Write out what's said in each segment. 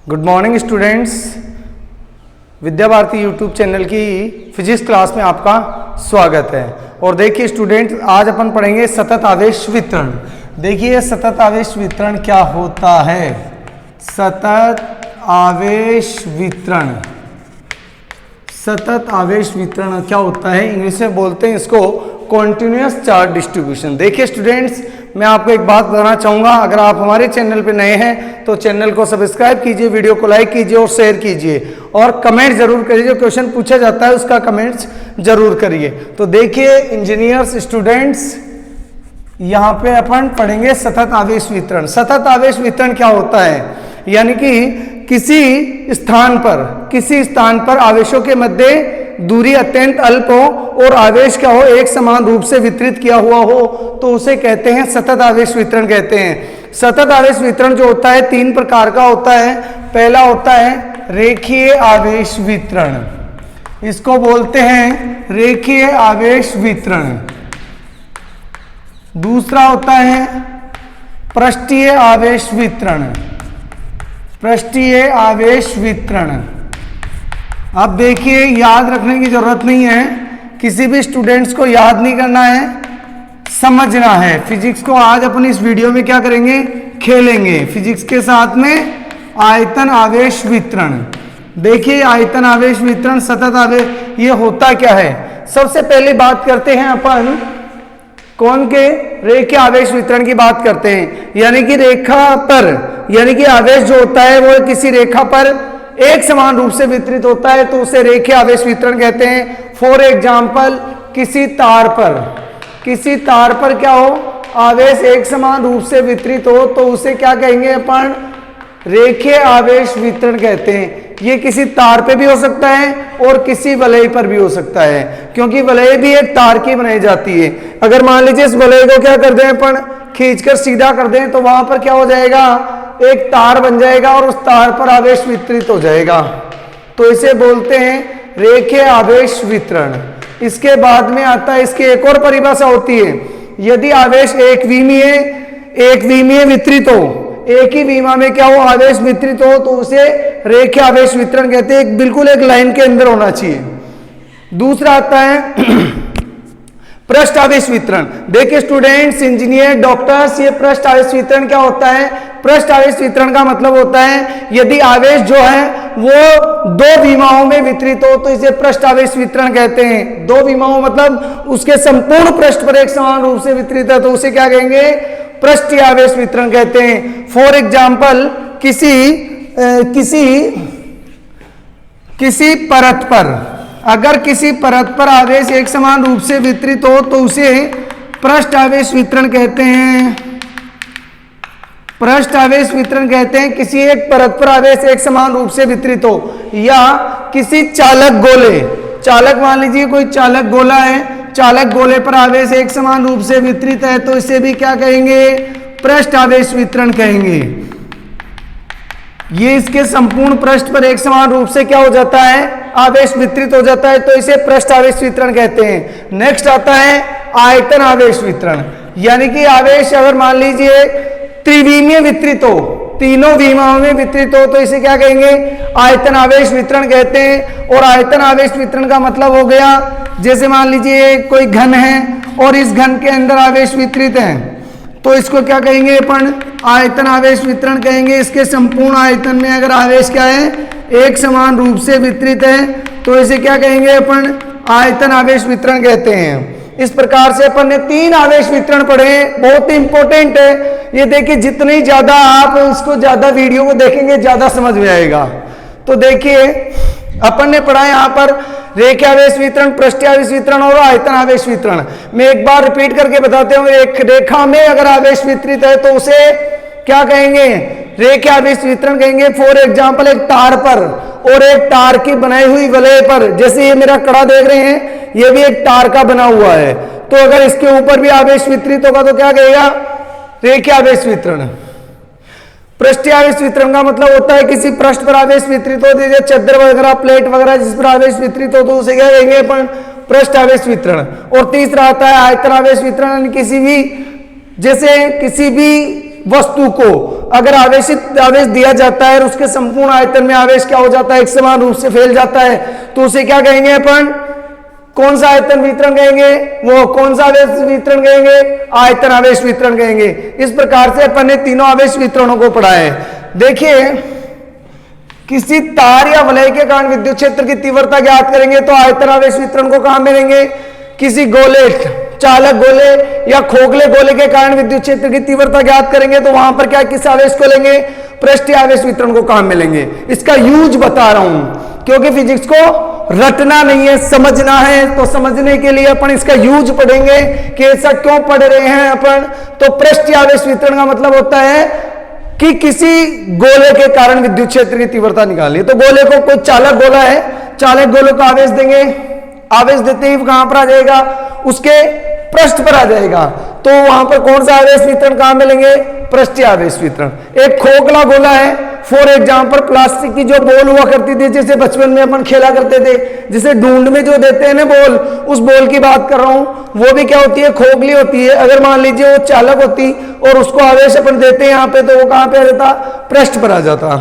Good morning students. Vidya Bharati YouTube channel की physics class में आपका स्वागत है। और देखिए स्टूडेंट्स, आज अपन पढ़ेंगे सतत आवेश वितरण। देखिए सतत आवेश वितरण क्या होता है। सतत आवेश वितरण, सतत आवेश वितरण क्या होता है, इंग्लिश में बोलते हैं इसको कॉन्टिन्यूअस चार्ज डिस्ट्रीब्यूशन। देखिए स्टूडेंट्स, मैं आपको एक बात बताना चाहूँगा, अगर आप हमारे चैनल पे नए हैं तो चैनल को सब्सक्राइब कीजिए, वीडियो को लाइक कीजिए और शेयर कीजिए और कमेंट जरूर करिए। जो क्वेश्चन पूछा जाता है उसका कमेंट्स जरूर करिए। तो देखिए इंजीनियर्स स्टूडेंट्स, यहाँ पे अपन पढ़ेंगे सतत आवेश वितरण। सतत आवेश वितरण क्या होता है, यानी कि किसी स्थान पर आवेशों के मध्य दूरी अत्यंत अल्प हो और आवेश क्या हो, एक समान रूप से वितरित किया हुआ हो, तो उसे कहते हैं सतत आवेश वितरण कहते हैं। सतत आवेश वितरण जो होता है तीन प्रकार का होता है। पहला होता है रेखीय आवेश वितरण, इसको बोलते हैं रेखीय आवेश वितरण। दूसरा होता है पृष्ठीय आवेश वितरण, पृष्ठीय आवेश वितरण। अब देखिए, याद रखने की जरूरत नहीं है, किसी भी स्टूडेंट्स को याद नहीं करना है, समझना है। फिजिक्स को आज अपन इस वीडियो में क्या करेंगे, खेलेंगे फिजिक्स के साथ में आयतन आवेश वितरण। देखिए आयतन आवेश वितरण, सतत आवेश, ये होता क्या है। सबसे पहले बात करते हैं अपन कौन के, रेखीय आवेश वितरण की बात करते हैं। यानी कि रेखा पर, यानी कि आवेश जो होता है वो किसी रेखा पर एक समान रूप से वितरित होता है, तो उसे रेखीय आवेश वितरण कहते हैं। फॉर एग्जाम्पल, किसी तार पर क्या हो, आवेश एक समान रूप से वितरित हो, तो उसे क्या कहेंगे अपन, रेखीय आवेश वितरण कहते हैं। ये किसी तार पे भी हो सकता है और किसी वलय पर भी हो सकता है, क्योंकि वलय भी एक तार की बनाई जाती है। अगर मान लीजिए इस वलय को क्या कर दें अपन, खींचकर सीधा कर दें, तो वहां पर क्या हो जाएगा, एक तार बन जाएगा और उस तार पर आवेश वितरित हो जाएगा, तो इसे बोलते हैं रेखीय आवेश वितरण। इसके बाद में आता है, इसकी एक और परिभाषा होती है, यदि आवेश एक विमीय वितरित हो, एक ही विमा में क्या हो, आवेश वितरित हो, तो उसे रेखीय आवेश वितरण कहते हैं। बिल्कुल एक लाइन के अंदर होना चाहिए। दूसरा आता है पृष्ठ आवेश वितरण। देखिए स्टूडेंट्स, इंजीनियर, डॉक्टर्स, ये पृष्ठ आवेश वितरण क्या होता है। पृष्ठ आवेश वितरण का मतलब होता है यदि आवेश जो है वो दो विमाओं में वितरित हो, तो इसे पृष्ठ आवेश वितरण कहते हैं। दो विमाओं मतलब उसके संपूर्ण पृष्ठ पर एक समान रूप से वितरित है, तो उसे क्या कहेंगे, पृष्ठीय आवेश वितरण कहते हैं। फॉर एग्जाम्पल, किसी परत पर, अगर किसी परत पर आवेश एक समान रूप से वितरित हो, तो उसे पृष्ठ आवेश वितरण कहते हैं। पृष्ठ आवेश वितरण कहते हैं किसी एक परत पर आवेश एक समान रूप से वितरित हो, या किसी चालक मान लीजिए कोई चालक गोला है, चालक गोले पर आवेश एक समान रूप से वितरित है, तो इसे भी क्या कहेंगे, पृष्ठ आवेश वितरण कहेंगे। ये इसके संपूर्ण पृष्ठ पर एक समान रूप से क्या हो जाता है, आवेश वितरित हो जाता है, तो इसे पृष्ठ आवेश वितरण कहते हैं। नेक्स्ट आता है आयतन आवेश वितरण। यानी कि आवेश अगर मान लीजिए त्रिविमीय वितरित हो, तीनों विमाओं में वितरित हो, तो इसे क्या कहेंगे, आयतन आवेश वितरण कहते हैं। और आयतन आवेश वितरण का मतलब हो गया, जैसे मान लीजिए कोई घन है और इस घन के अंदर आवेश वितरित है, तो इसको क्या कहेंगे अपन, आयतन आवेश वितरण कहेंगे। इसके संपूर्ण आयतन में अगर आवेश क्या है, एक समान रूप से वितरित है, तो इसे क्या कहेंगे अपन, आयतन आवेश वितरण कहते हैं। इस प्रकार से अपन ने तीन आवेश वितरण पढ़े, बहुत ही इंपॉर्टेंट है ये। देखिए जितनी ज्यादा आप इसको ज्यादा वीडियो को देखेंगे ज्यादा समझ में आएगा। तो देखिए अपन ने पढ़ा यहाँ पर रेखीय आवेश वितरण, पृष्ठीय आवेश वितरण और आयतन आवेश वितरण। मैं एक बार रिपीट करके बताते हूँ, एक रेखा में अगर आवेश वितरित है तो उसे क्या कहेंगे, रेखीय आवेश वितरण कहेंगे। फॉर एग्जाम्पल, एक तार पर और एक तार की बनाई हुई वलय पर, जैसे ये मेरा कड़ा देख रहे हैं, ये भी एक तार का बना हुआ है, तो अगर इसके ऊपर भी आवेश वितरित होगा तो क्या कहेगा, रेखीय आवेश वितरण। पृष्ठीय आवेश वितरण का मतलब होता है किसी पृष्ठ पर आवेश वितरित हो, जैसे चद्दर वगैरह, प्लेट वगैरह जिस पर आवेश वितरित हो, तो उसे क्या कहेंगे अपन, पृष्ठ आवेश वितरण। और तीसरा आता है आयतन आवेश वितरण, किसी भी, जैसे किसी भी वस्तु को अगर आवेशित आवेश दिया जाता है और उसके संपूर्ण आयतन में आवेश क्या हो जाता है, एक समान रूप से फैल जाता है, तो उसे क्या कहेंगे अपन, कौन सा आयतन वितरण कहेंगे, वो कौन सा आवेश वितरण कहेंगे, आयतन आवेश वितरण कहेंगे। इस प्रकार से अपन ने तीनों आवेश वितरणों को पढ़ा है। देखिए, किसी तार या वलय के कारण विद्युत क्षेत्र की तीव्रता ज्ञात करेंगे तो आयतन आवेश वितरण को कहां मिलेंगे, किसी गोले, चालक गोले या खोखले गोले के कारण विद्युत क्षेत्र की तीव्रता ज्ञात करेंगे तो वहां पर क्या किस आवेश को लेंगे, पृष्ठीय आवेश वितरण को कहां मिलेंगे। इसका यूज बता रहा हूं क्योंकि फिजिक्स को रटना नहीं है, समझना है। तो समझने के लिए अपन इसका यूज पढ़ेंगे कि ऐसा क्यों पढ़ रहे हैं अपन। तो पृष्ठीय आवेश वितरण का मतलब होता है कि किसी गोले के कारण विद्युत क्षेत्र की तीव्रता निकालिए। तो गोले को कोई चालक गोला है, चालक गोले को आवेश देंगे, आवेश देते ही कहां पर आ जाएगा, उसके पृष्ठ पर आ जाएगा। तो वहां पर कौन सा आवेश वितरण कहां मिलेंगे, पृष्ठीय आवेश वितरण। एक खोखला गोला है, फॉर एग्जाम्पल प्लास्टिक की जो बॉल हुआ करती थी, जैसे बचपन में अपन खेला करते थे, जिसे ढूंढ में जो देते हैं ना बॉल, उस बॉल की बात कर रहा हूं, वो भी क्या होती है, खोखली होती है। अगर मान लीजिए वो चालक होती और उसको आवेश अपन देते हैं यहां पे, तो वो कहां पे आ जाता, पृष्ठ पर आ जाता।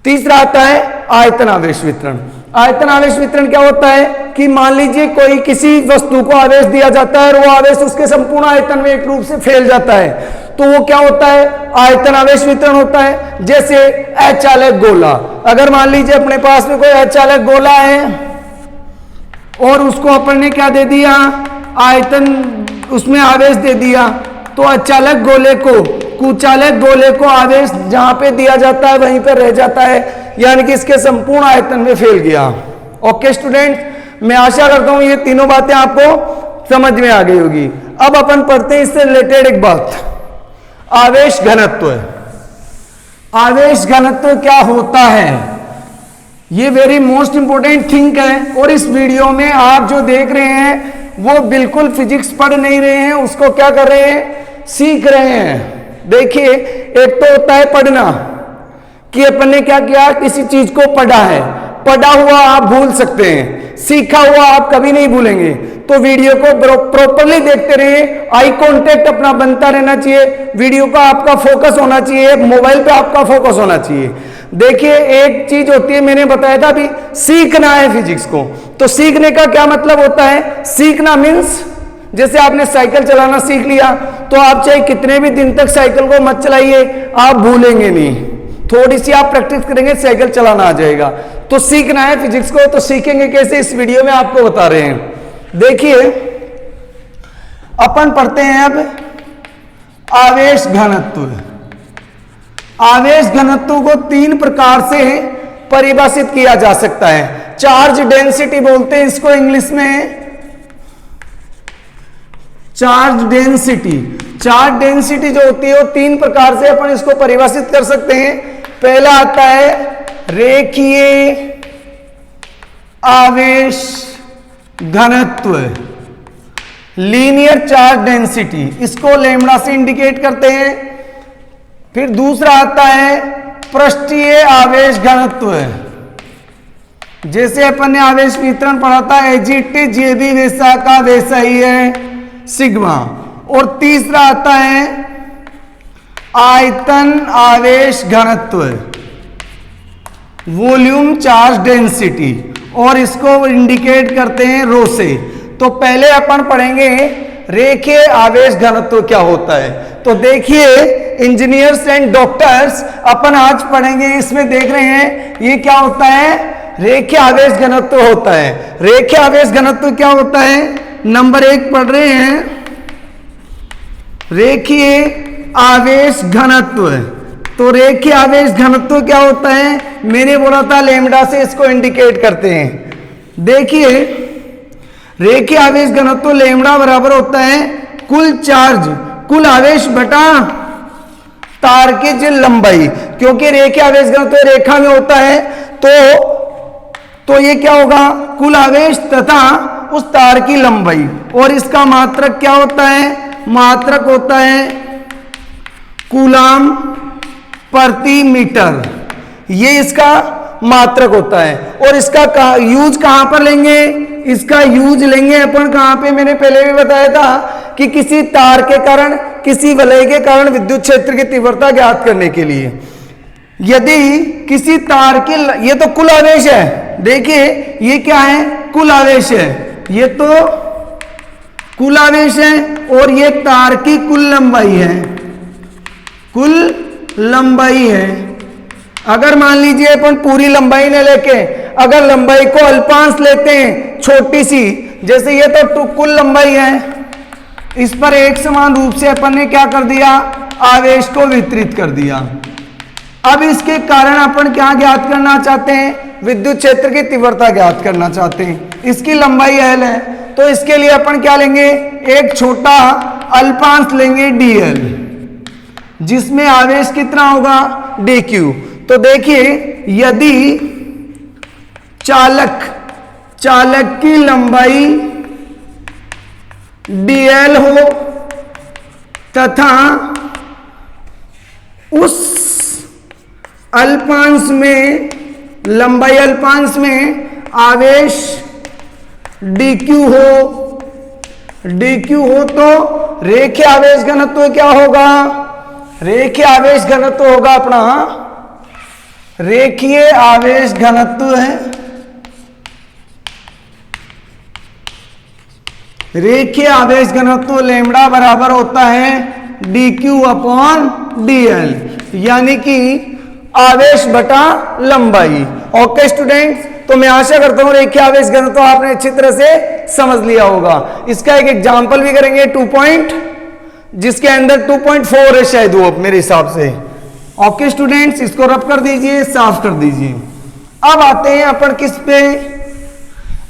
तीसरा आता है आयतन आवेश वितरण। आयतन आवेश वितरण क्या होता है कि मान लीजिए कोई किसी वस्तु को आवेश दिया जाता है और वो आवेश उसके संपूर्ण आयतन में एक रूप से फैल जाता है, तो वो क्या होता है, आयतन आवेश वितरण होता है। जैसे अचालक गोला, अगर मान लीजिए अपने पास में कोई अचालक गोला है और उसको अपन ने क्या दे दिया, आयतन, उसमें आवेश दे दिया, तो अचालक गोले को, कुचालक गोले को आवेश जहां पे दिया जाता है वहीं पर रह जाता है, यानी कि इसके संपूर्ण आयतन में फैल गया। ओके स्टूडेंट, मैं आशा करता हूं ये तीनों बातें आपको समझ में आ गई होगी। अब अपन पढ़ते हैं इससे रिलेटेड एक बात, आवेश घनत्व। आवेश घनत्व क्या होता है, ये वेरी मोस्ट इंपोर्टेंट थिंग है। और इस वीडियो में आप जो देख रहे हैं वो बिल्कुल फिजिक्स पढ़ नहीं रहे हैं, उसको क्या कर रहे हैं, सीख रहे हैं। देखिए, एक तो होता है पढ़ना, कि अपन ने क्या किया, किसी चीज को पढ़ा है, पढ़ा हुआ आप भूल सकते हैं, सीखा हुआ आप कभी नहीं भूलेंगे। तो वीडियो को प्रॉपर्ली देखते रहिए, आई कांटेक्ट अपना बनता रहना चाहिए, वीडियो का आपका फोकस होना चाहिए, मोबाइल पे आपका फोकस होना चाहिए। देखिए, एक चीज होती है, मैंने बताया था अभी, सीखना है फिजिक्स को। तो सीखने का क्या मतलब होता है, सीखना मीन्स जैसे आपने साइकिल चलाना सीख लिया, तो आप चाहे कितने भी दिन तक साइकिल को मत चलाइए, आप भूलेंगे नहीं। थोड़ी सी आप प्रैक्टिस करेंगे, साइकिल चलाना आ जाएगा। तो सीखना है फिजिक्स को, तो सीखेंगे कैसे, इस वीडियो में आपको बता रहे हैं। देखिए, अपन पढ़ते हैं अब आवेश घनत्व। आवेश घनत्व को तीन प्रकार से परिभाषित किया जा सकता है। चार्ज डेंसिटी बोलते हैं इसको इंग्लिश में, चार्ज डेंसिटी। चार्ज डेंसिटी जो होती है वो तीन प्रकार से अपन इसको परिभाषित कर सकते हैं। पहला आता है रेखीय आवेश घनत्व, लीनियर चार्ज डेंसिटी, इसको लैम्ब्डा से इंडिकेट करते हैं। फिर दूसरा आता है पृष्ठीय आवेश घनत्व, जैसे अपन ने आवेश वितरण पढ़ा था, एज इट इज, ये भी वैसा का वैसा ही है, सिग्मा। और तीसरा आता है आयतन आवेश घनत्व, वॉल्यूम चार्ज डेंसिटी, और इसको इंडिकेट करते हैं रो से। तो पहले अपन पढ़ेंगे रेखीय आवेश घनत्व क्या होता है। तो देखिए इंजीनियर्स एंड डॉक्टर्स, अपन आज पढ़ेंगे, इसमें देख रहे हैं ये क्या होता है, रेखीय आवेश घनत्व होता है। रेखीय आवेश घनत्व क्या होता है, नंबर 1 पढ़ रहे हैं, रेखीय आवेश घनत्व। तो रेखीय आवेश घनत्व क्या होता है, मैंने बोला था लैम्ब्डा से इसको इंडिकेट करते हैं। देखिए, रेखीय आवेश घनत्व लैम्ब्डा बराबर होता है कुल चार्ज, कुल आवेश बटा तार की जो लंबाई, क्योंकि रेखीय आवेश घनत्व रेखा में होता है, तो ये क्या होगा, कुल आवेश तथा उस तार की लंबाई। और इसका मात्रक क्या होता है, मात्रक होता है कूलाम प्रति मीटर, ये इसका मात्रक होता है। और इसका यूज कहां पर लेंगे, इसका यूज लेंगे अपन कहां पे, मैंने पहले भी बताया था कि किसी तार के कारण, किसी वलय के कारण विद्युत क्षेत्र की तीव्रता ज्ञात करने के लिए। यदि किसी तार की, ये तो कुल आवेश है, देखिए ये क्या है, कुल आवेश है, ये तो कुल आवेश है, और ये तार की कुल लंबाई है, कुल लंबाई है। अगर मान लीजिए अपन पूरी लंबाई न लेके अगर लंबाई को अल्पांश लेते हैं छोटी सी, जैसे ये तो कुल लंबाई है, इस पर एक समान रूप से अपन ने क्या कर दिया, आवेश को वितरित कर दिया। अब इसके कारण अपन क्या ज्ञात करना चाहते हैं, विद्युत क्षेत्र की तीव्रता ज्ञात करना चाहते हैं। इसकी लंबाई L है, तो इसके लिए अपन क्या लेंगे, एक छोटा अल्पांश लेंगे dl, जिसमें आवेश कितना होगा, dq। तो देखिए यदि चालक की लंबाई dl हो तथा उस अल्पांश में, लंबाई अल्पांश में आवेश dq हो तो रेखीय आवेश घनत्व क्या होगा, रेखीय आवेश घनत्व होगा अपना, रेखीय आवेश घनत्व है, रेखीय आवेश घनत्व लैम्बडा बराबर होता है dq अपॉन dl, यानी कि आवेश बटा लंबाई। ओके स्टूडेंट्स, तो मैं आशा करता हूं रेखीय आवेश घनत्व आपने अच्छी तरह से समझ लिया होगा। इसका एक एग्जांपल भी करेंगे 2 पॉइंट, जिसके अंदर 2.4 है शायद वो मेरे हिसाब से। ओके स्टूडेंट्स, इसको रब कर दीजिए, साफ कर दीजिए। अब आते हैं अपन किस पे,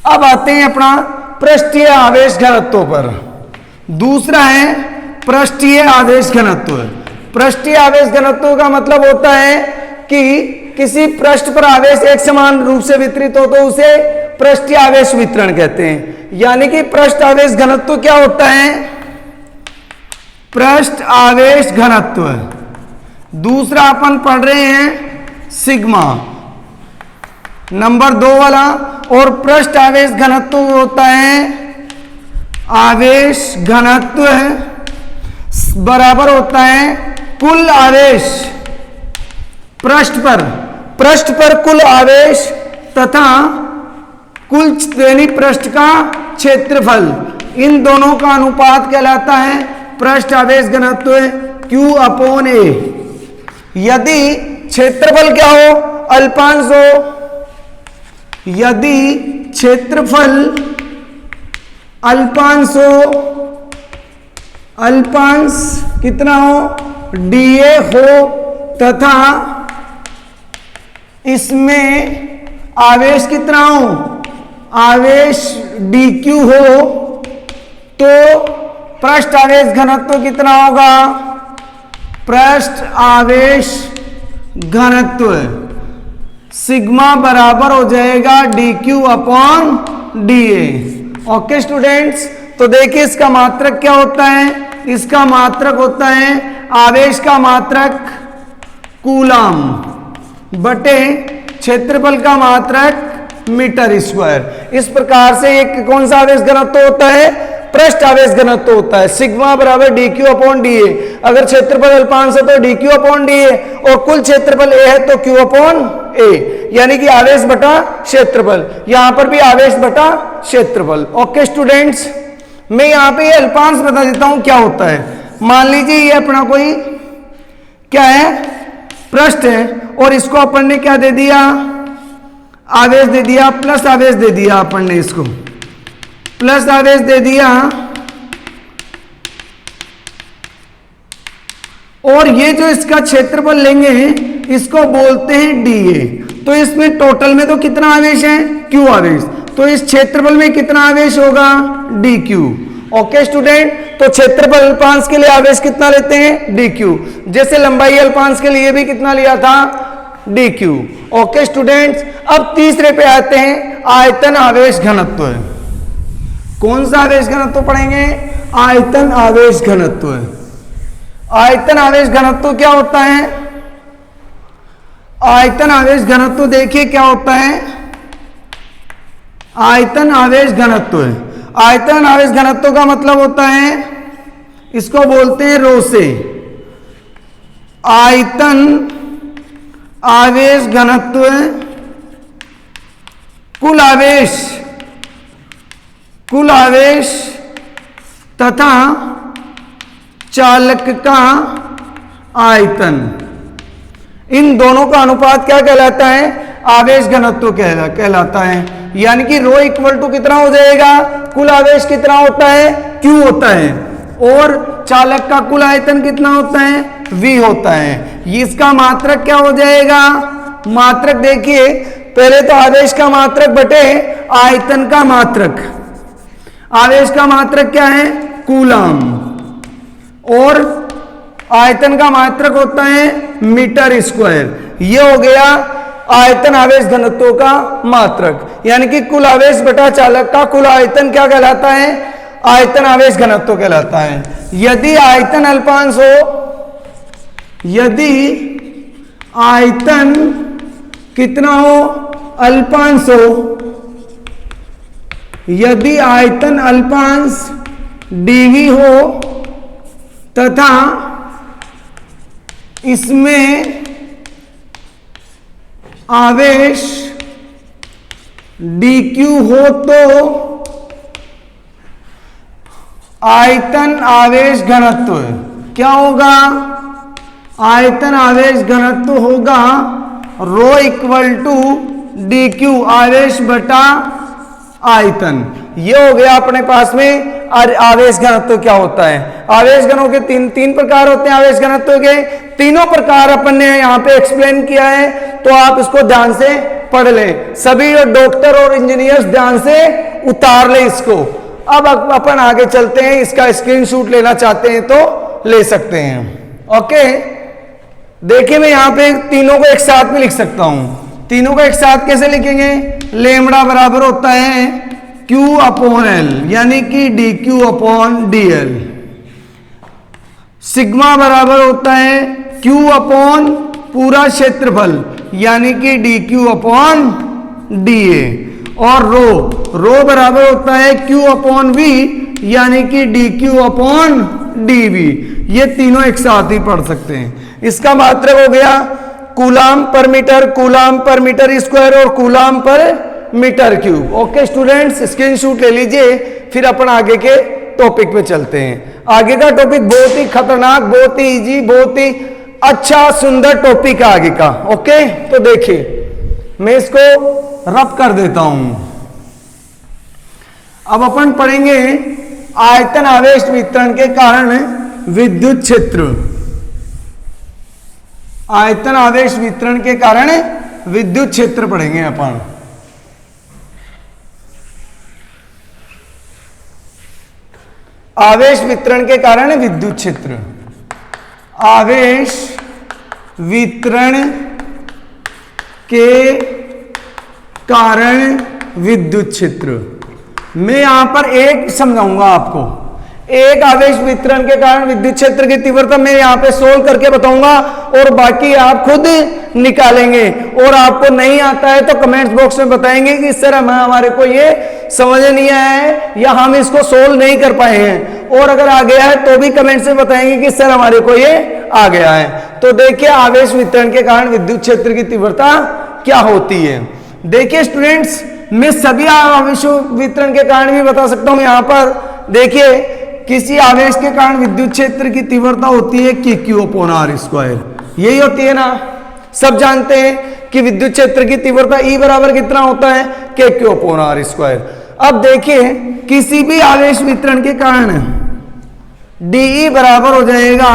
अब आते हैं अपना पृष्ठीय आवेश घनत्व पर। दूसरा है पृष्ठीय आवेश घनत्व। पृष्ठीय आवेश घनत्व का मतलब होता है कि किसी पृष्ठ पर आवेश एक समान रूप से वितरित हो तो उसे पृष्ठीय आवेश वितरण कहते हैं। यानी कि पृष्ठ आवेश घनत्व क्या होता है, पृष्ठ आवेश घनत्व। दूसरा अपन पढ़ रहे हैं सिग्मा, नंबर 2 वाला, और पृष्ठ आवेश घनत्व होता है, आवेश घनत्व बराबर होता है कुल आवेश पृष्ठ पर कुल आवेश तथा कुल यानी पृष्ठ का क्षेत्रफल, इन दोनों का अनुपात कहलाता है पृष्ठ आवेश घनत्व Q अपॉन A। यदि क्षेत्रफल क्या हो, अल्पांश हो, यदि क्षेत्रफल अल्पांश हो, अल्पांश कितना हो, dA हो, तथा इसमें आवेश कितना हो, आवेश dQ हो, तो पृष्ठ आवेश घनत्व कितना होगा, पृष्ठ आवेश घनत्व सिग्मा बराबर हो जाएगा dQ upon dA। Okay students, तो देखिए इसका मात्रक क्या होता है, इसका मात्रक होता है आवेश का मात्रक कूलाम बटे क्षेत्रफल का मात्रक मीटर स्क्वायर। इस प्रकार से एक कौन सा आवेश घनत्व होता है, पृष्ठ आवेश घनत्व होता है सिग्मा बराबर dQ अपॉन dA। अगर क्षेत्रफल अल्पांश है तो dQ अपॉन dA, और कुल क्षेत्रफल A है तो Q अपॉन A, यानी कि आवेश बटा क्षेत्रफल। यहां पर भी आवेश बटा क्षेत्रफल। ओके स्टूडेंट्स, मैं यहां पे ये अल्पांश बता देता हूं क्या होता है। मान लीजिए ये अपना कोई क्या है, पृष्ठ है, और इसको अपन ने क्या दे दिया, आवेश दे दिया, प्लस आवेश दे दिया, अपन ने इसको प्लस आवेश दे दिया, और ये जो इसका क्षेत्रफल लेंगे इसको बोलते हैं dA। तो इसमें टोटल में तो कितना आवेश है, Q आवेश, तो इस क्षेत्रफल में कितना आवेश होगा, dQ। ओके स्टूडेंट, तो क्षेत्रफल अल्पांश के लिए आवेश कितना लेते हैं, dQ, जैसे लंबाई अल्पांश के लिए भी कितना लिया था, dQ। ओके स्टूडेंट्स, अब तीसरे पे आते हैं, आयतन आवेश घनत्व। कौन सा आवेश घनत्व पढ़ेंगे, आयतन आवेश घनत्व। आयतन आवेश घनत्व क्या होता है, आयतन आवेश घनत्व देखिए क्या होता है, आयतन आवेश घनत्व है। आयतन आवेश घनत्व का मतलब होता है, इसको बोलते हैं रो से। आयतन आवेश घनत्व कुल आवेश तथा चालक का आयतन, इन दोनों का अनुपात क्या कहलाता है? आवेश घनत्व कहलाता है। यानी कि रो इक्वल टू कितना हो जाएगा? कुल आवेश कितना होता है? Q होता है, और चालक का कुल आयतन कितना होता है? V होता है। इसका मात्रक क्या हो जाएगा? मात्रक देखिए, पहले तो आवेश का मात्रक बटे आयतन का मात्रक। आवेश का मात्रक क्या है? कूलम, और आयतन का मात्रक होता है मीटर स्क्वायर। ये हो गया आयतन आवेश घनत्व का मात्रक। यानी कि कुल आवेश बटा चालक का कुल आयतन क्या कहलाता है? आयतन आवेश घनत्व कहलाता है। यदि आयतन अल्पांश हो, यदि आयतन कितना हो? अल्पांश हो। यदि आयतन अल्पांश dv हो तथा इसमें आवेश dq हो, तो आयतन आवेश घनत्व क्या होगा? आयतन आवेश घनत्व होगा रो इक्वल टू dq, आवेश बटा आयतन। ये हो गया अपने पास में आवेश घनत्व क्या होता है। आवेश घनों के तीन प्रकार होते हैं। आवेश घनत्व के तीनों प्रकार अपन ने यहाँ पे एक्सप्लेन किया है, तो आप इसको ध्यान से पढ़ लें। सभी डॉक्टर और इंजीनियर्स ध्यान से उतार लें इसको। अब अपन आगे चलते हैं, इसका स्क्रीनशॉट लेना चाहते हैं तो ले सकते हैं। ओके, देखिए मैं यहाँ पे तीनों को एक साथ में लिख सकता हूं। तीनों को एक साथ कैसे लिखेंगे? लेमड़ा बराबर होता है Q अपॉन L, यानी कि dQ अपॉन dL। सिग्मा बराबर होता है Q अपॉन पूरा क्षेत्रफल, यानी कि dQ अपॉन dA। और रो बराबर होता है Q अपॉन V, यानी कि dQ अपॉन dV। ये तीनों एक साथ ही पढ़ सकते हैं। इसका मात्रक हो गया कूलाम पर मीटर स्क्वायर और coulomb per metre cube. Okay students, screenshot ले लीजिए, फिर अपन आगे के टॉपिक पे चलते हैं। आगे का टॉपिक बहुत ही खतरनाक, बहुत ही इजी, बहुत ही अच्छा सुंदर टॉपिक है आगे का। ओके, तो देखिए मैं इसको रब कर देता हूं। अब अपन पढ़ेंगे आयतन आवेश वितरण के कारण विद्युत क्षेत्र। आयतन आवेश वितरण के कारण विद्युत क्षेत्र पढ़ेंगे अपन। आवेश वितरण के कारण विद्युत क्षेत्र। आवेश वितरण के कारण विद्युत क्षेत्र। मैं यहां पर एक समझाऊंगा आपको। एक आवेश वितरण के कारण विद्युत क्षेत्र की तीव्रता मैं यहां पे सोल्व करके बताऊंगा, और बाकी आप खुद निकालेंगे। और आपको नहीं आता है तो कमेंट्स बॉक्स में बताएंगे कि सर हमारे को ये समझ नहीं आया है या हम इसको सोल्व नहीं कर पाए हैं। और अगर आ गया है तो भी कमेंट्स में बताएंगे कि सर हमारे को ये आ गया है। तो देखिए आवेश वितरण के कारण विद्युत क्षेत्र की तीव्रता क्या होती है। देखिए स्टूडेंट्स, मैं सभी आवेश वितरण के कारण भी बता सकता हूं। यहां पर देखिए, किसी आवेश के कारण विद्युत क्षेत्र की तीव्रता होती है कि Q अपॉन R स्क्वायर। यही होती है ना, सब जानते हैं कि विद्युत क्षेत्र की तीव्रता E बराबर कितना होता है? KQ upon R square. अब देखिए किसी भी आवेश वितरण के कारण DE बराबर हो जाएगा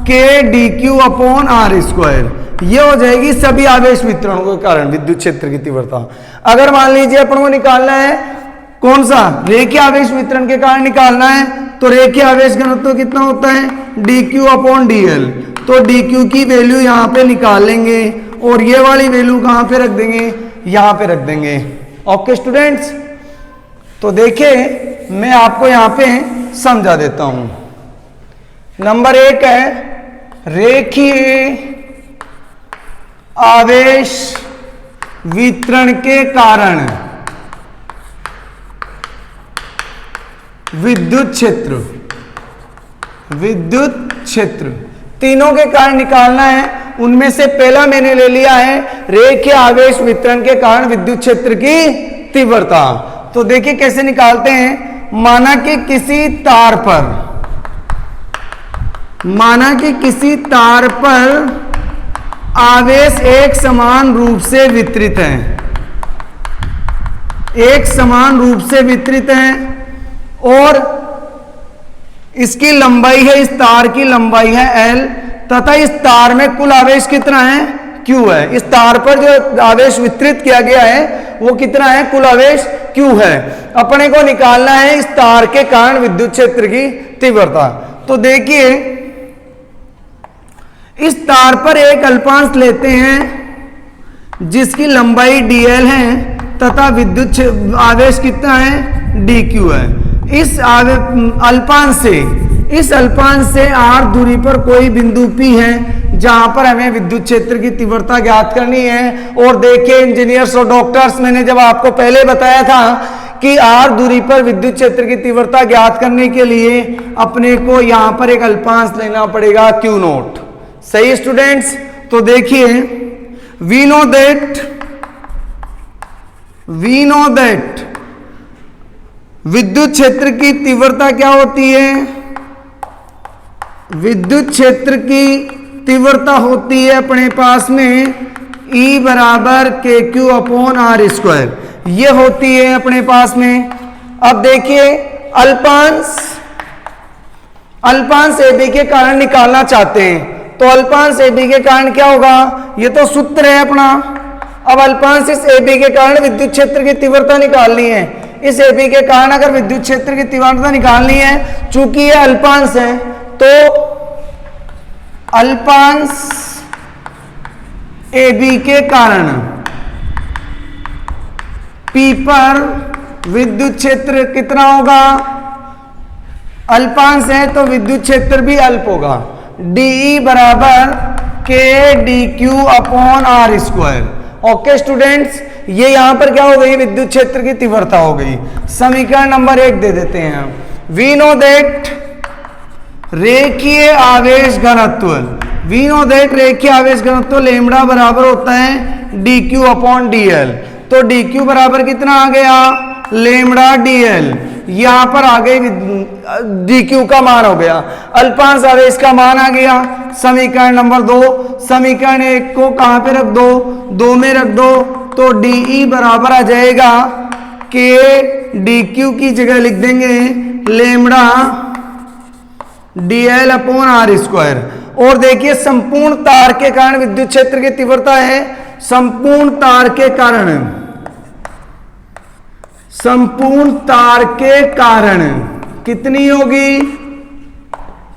K dQ upon R square. ये हो जाएगी सभी आवेश वितरणों के कारण विद्युत क्षेत्र की तीव्रता। अगर मान लीजिए अपन को निकालना है कौन सा? रेखीय आवेश वितरण के कारण निकालना है, तो रेखीय आवेश घनत्व कितना होता है? dQ upon dL। तो dQ की वैल्यू यहां पे निकाल लेंगे, और ये वाली वैल्यू कहां पे रख देंगे? यहां पे रख देंगे। ओके स्टूडेंट्स, तो देखिए मैं आपको यहां पे समझा देता हूं। नंबर 1 है रेखीय आवेश वितरण के कारण विद्युत क्षेत्र, विद्युत क्षेत्र तीनों के कारण निकालना है। उनमें से पहला मैंने ले लिया है रेखीय आवेश वितरण के कारण विद्युत क्षेत्र की तीव्रता। तो देखिए कैसे निकालते हैं। माना कि किसी तार पर आवेश एक समान रूप से वितरित है, एक समान रूप से वितरित है, और इसकी लंबाई है, इस तार की लंबाई है L, तथा इस तार में कुल आवेश कितना है, Q है। इस तार पर जो आवेश वितरित किया गया है वो कितना है, कुल आवेश Q है। अपने को निकालना है इस तार के कारण विद्युत क्षेत्र की तीव्रता। तो देखिए इस तार पर एक अल्पांश लेते हैं जिसकी लंबाई dl है तथा विद्युत आवेश कितना है, dq है। इस अल्पांश से r दूरी पर कोई बिंदु P है जहां पर हमें विद्युत क्षेत्र की तीव्रता ज्ञात करनी है। और देखिए इंजीनियर्स और डॉक्टर्स, मैंने जब आपको पहले बताया था कि r दूरी पर विद्युत क्षेत्र की तीव्रता ज्ञात करने के लिए अपने को यहां पर एक अल्पांश लेना पड़ेगा Q नोट। सही स्टूडेंट्स। तो देखिए वी नो दैट विद्युत क्षेत्र की तीव्रता क्या होती है, विद्युत क्षेत्र की तीव्रता होती है अपने पास में E बराबर KQ अपॉन R स्क्वायर, ये होती है अपने पास में। अब देखिए अल्पांश AB के कारण निकालना चाहते हैं, तो अल्पांश AB के कारण क्या होगा, ये तो सूत्र है अपना। अब अल्पांश इस AB के कारण विद्युत क्षेत्र की तीव्रता निकालनी है। इस AB के कारण अगर विद्युत क्षेत्र की तीव्रता निकालनी है, चूंकि ये अल्पांश है, तो अल्पांश AB के कारण P पर विद्युत क्षेत्र कितना होगा, अल्पांश है तो विद्युत क्षेत्र भी अल्प होगा। DE बराबर K DQ upon R square. Okay students, ये यहां पर क्या हो गई, विद्युत क्षेत्र की तीव्रता हो गई। समीकरण नंबर 1 दे देते हैं। वी नो दैट रेखीय आवेश घनत्व लैम्ब्डा बराबर होता है dq अपॉन dl। तो dq बराबर कितना आ गया, लैम्ब्डा dl, यहां पर आ गई dq का मान हो गया, अल्पांश आवेश का मान आ गया। समीकरण नंबर 2, समीकरण 1 को कहां पे रख दो, 2 में रख दो, तो dE बराबर आ जाएगा k dq की जगह लिख देंगे lambda dl upon R square. और देखिए संपूर्ण तार के कारण विद्युत क्षेत्र की तीव्रता है, संपूर्ण तार के कारण कितनी होगी,